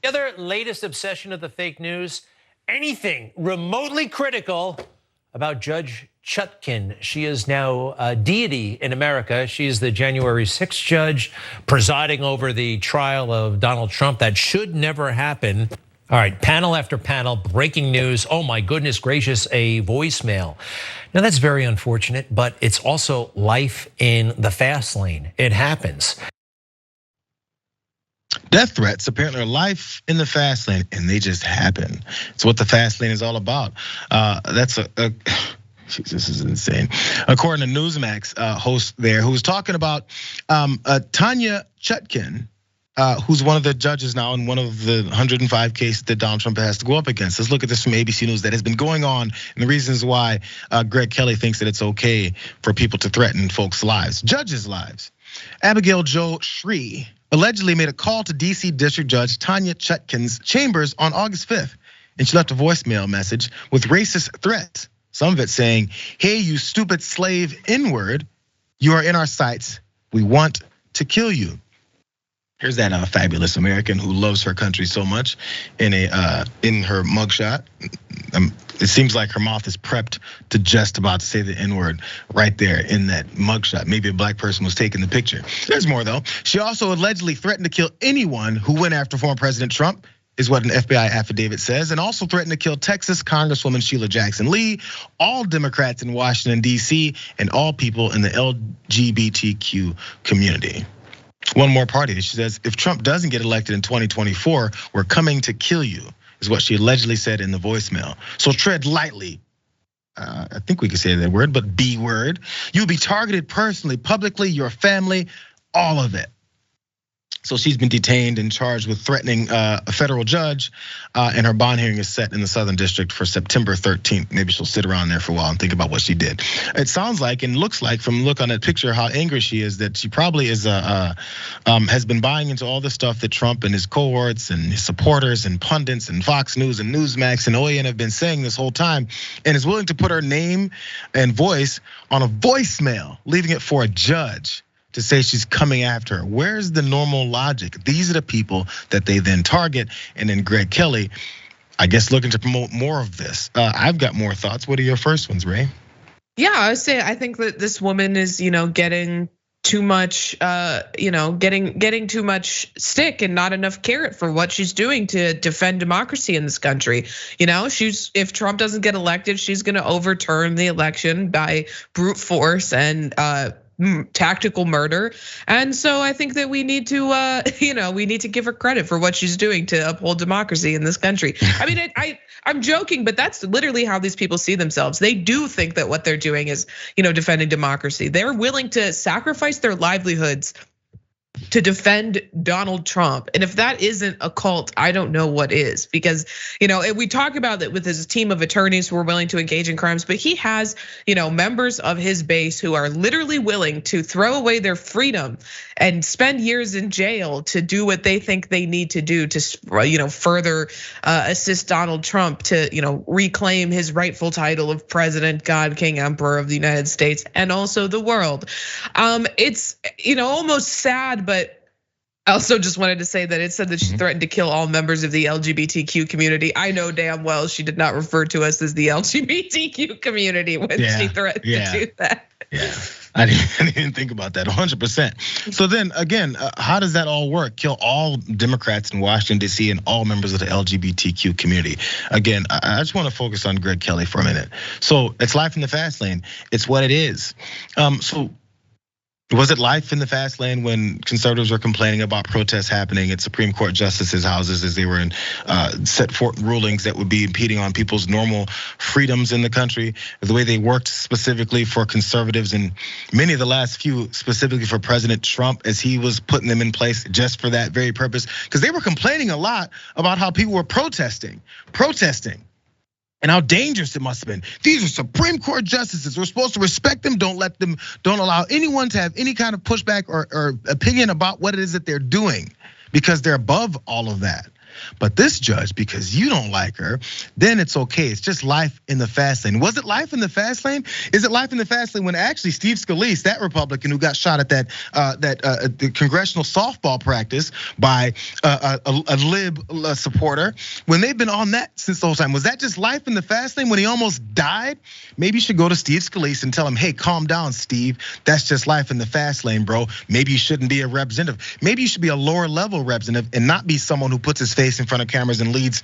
The other latest obsession of the fake news, anything remotely critical about Judge Chutkan. She is now a deity in America. She is the January 6th judge presiding over the trial of Donald Trump. That should never happen. All right, panel after panel, breaking news. Oh my goodness gracious, a voicemail. Now that's very unfortunate, but it's also life in the fast lane. It happens. Death threats apparently are life in the fast lane, and they just happen. It's what the fast lane is all about. Jeez, this is insane. According to Newsmax host there, who was talking about Tanya Chutkan, who's one of the judges now in one of the 105 cases that Donald Trump has to go up against. Let's look at this from ABC News that has been going on and the reasons why Greg Kelly thinks that it's okay for people to threaten folks' lives, judges' lives. Abigail Jo Shree allegedly made a call to DC District Judge Tanya Chutkan's chambers on August 5th. And she left a voicemail message with racist threats. Some of it saying, "Hey, you stupid slave N-word, you are in our sights. We want to kill you." Here's that fabulous American who loves her country so much in her mugshot. It seems like her mouth is prepped to just about to say the N-word right there in that mugshot. Maybe a black person was taking the picture. There's more though. She also allegedly threatened to kill anyone who went after former President Trump, is what an FBI affidavit says, and also threatened to kill Texas Congresswoman Sheila Jackson Lee, all Democrats in Washington, D.C., and all people in the LGBTQ community. One more party. She says, if Trump doesn't get elected in 2024, we're coming to kill you, is what she allegedly said in the voicemail. So tread lightly. I think we could say that word, but B word. You'll be targeted personally, publicly, your family, all of it. So she's been detained and charged with threatening a federal judge, and her bond hearing is set in the Southern District for September 13th. Maybe she'll sit around there for a while and think about what she did. It sounds like and looks like from look on that picture how angry she is, that she probably is has been buying into all the stuff that Trump and his cohorts and his supporters and pundits and Fox News and Newsmax and OAN have been saying this whole time, and is willing to put her name and voice on a voicemail, leaving it for a judge to say she's coming after her. Where's the normal logic? These are the people that they then target. And then Greg Kelly, I guess, looking to promote more of this. I've got more thoughts. What are your first ones, Ray? Yeah, I would say I think that this woman is, getting too much, getting too much stick and not enough carrot for what she's doing to defend democracy in this country. If Trump doesn't get elected, she's going to overturn the election by brute force and tactical murder. And so I think that we need to give her credit for what she's doing to uphold democracy in this country. I mean, I'm joking, but that's literally how these people see themselves. They do think that what they're doing is, defending democracy. They're willing to sacrifice their livelihoods to defend Donald Trump. And if that isn't a cult, I don't know what is. Because, we talk about that with his team of attorneys who are willing to engage in crimes, but he has, members of his base who are literally willing to throw away their freedom and spend years in jail to do what they think they need to do to, further assist Donald Trump to, reclaim his rightful title of President, God, King, Emperor of the United States and also the world. It's, almost sad, but I also just wanted to say that it said that she threatened to kill all members of the LGBTQ community. I know damn well she did not refer to us as the LGBTQ community when she threatened to do that. Yeah, I didn't even think about that 100%. So then again, how does that all work? Kill all Democrats in Washington, D.C. and all members of the LGBTQ community. Again, I just want to focus on Greg Kelly for a minute. So it's life in the fast lane. It's what it is. So was it life in the fast lane when conservatives were complaining about protests happening at Supreme Court justices' houses as they were in set forth rulings that would be impeding on people's normal freedoms in the country? The way they worked specifically for conservatives and many of the last few specifically for President Trump as he was putting them in place just for that very purpose. Because they were complaining a lot about how people were protesting. And how dangerous it must have been. These are Supreme Court justices. We're supposed to respect them. Don't allow anyone to have any kind of pushback or opinion about what it is that they're doing, because they're above all of that. But this judge, because you don't like her, then it's okay. It's just life in the fast lane. Was it life in the fast lane? Is it life in the fast lane when actually Steve Scalise, that Republican who got shot at the congressional softball practice by a lib supporter, when they've been on that since the whole time, was that just life in the fast lane when he almost died? Maybe you should go to Steve Scalise and tell him, hey, calm down, Steve. That's just life in the fast lane, bro. Maybe you shouldn't be a representative. Maybe you should be a lower level representative and not be someone who puts his face in front of cameras and leads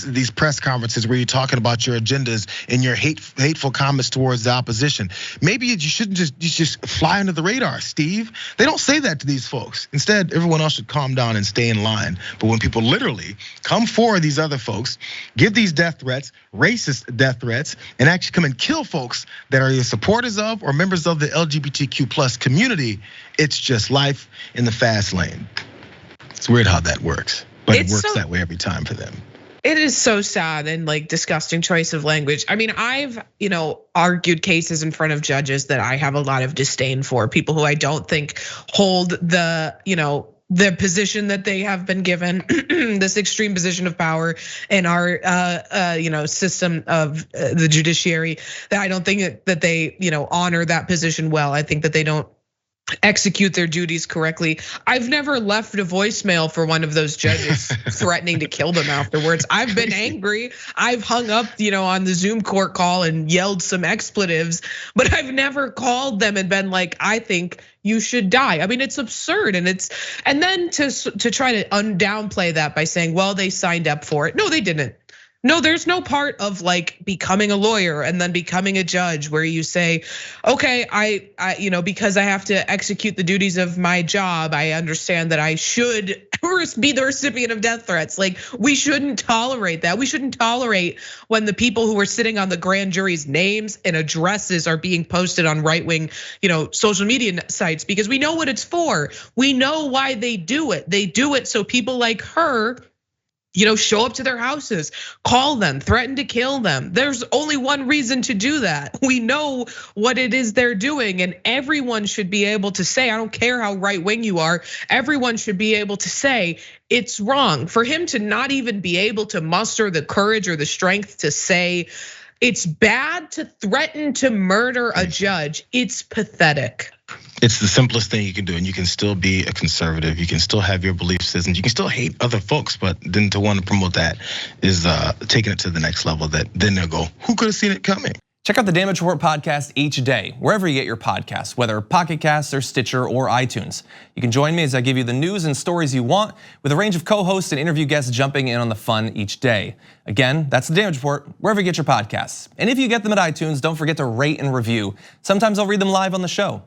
these press conferences where you're talking about your agendas and your hateful comments towards the opposition. Maybe you shouldn't just fly under the radar, Steve. They don't say that to these folks. Instead, everyone else should calm down and stay in line. But when people literally come for these other folks, give these death threats, racist death threats, and actually come and kill folks that are either supporters of or members of the LGBTQ plus community, it's just life in the fast lane. It's weird how that works, but it works that way every time for them. It is so sad and like disgusting choice of language. I mean, I've, argued cases in front of judges that I have a lot of disdain for, people who I don't think hold the position that they have been given, this extreme position of power in our system of the judiciary, that I don't think that they honor that position well. I think that they don't execute their duties correctly. I've never left a voicemail for one of those judges threatening to kill them afterwards. I've been angry. I've hung up, on the Zoom court call and yelled some expletives, but I've never called them and been like, I think you should die. I mean, it's absurd, and then to try to downplay that by saying, well, they signed up for it. No, they didn't. No, there's no part of like becoming a lawyer and then becoming a judge where you say, okay, I because I have to execute the duties of my job, I understand that I should be the recipient of death threats. Like, we shouldn't tolerate that. We shouldn't tolerate when the people who are sitting on the grand jury's names and addresses are being posted on right-wing, social media sites, because we know what it's for. We know why they do it. They do it so people like her, show up to their houses, call them, threaten to kill them. There's only one reason to do that. We know what it is they're doing, and everyone should be able to say, I don't care how right wing you are, everyone should be able to say it's wrong. For him to not even be able to muster the courage or the strength to say it's bad to threaten to murder a judge, it's pathetic. It's the simplest thing you can do, and you can still be a conservative. You can still have your belief systems. You can still hate other folks, but then to want to promote that is taking it to the next level. That then they'll go, who could have seen it coming? Check out the Damage Report podcast each day, wherever you get your podcasts, whether Pocket Casts or Stitcher or iTunes. You can join me as I give you the news and stories you want, with a range of co-hosts and interview guests jumping in on the fun each day. Again, that's the Damage Report, wherever you get your podcasts. And if you get them at iTunes, don't forget to rate and review. Sometimes I'll read them live on the show.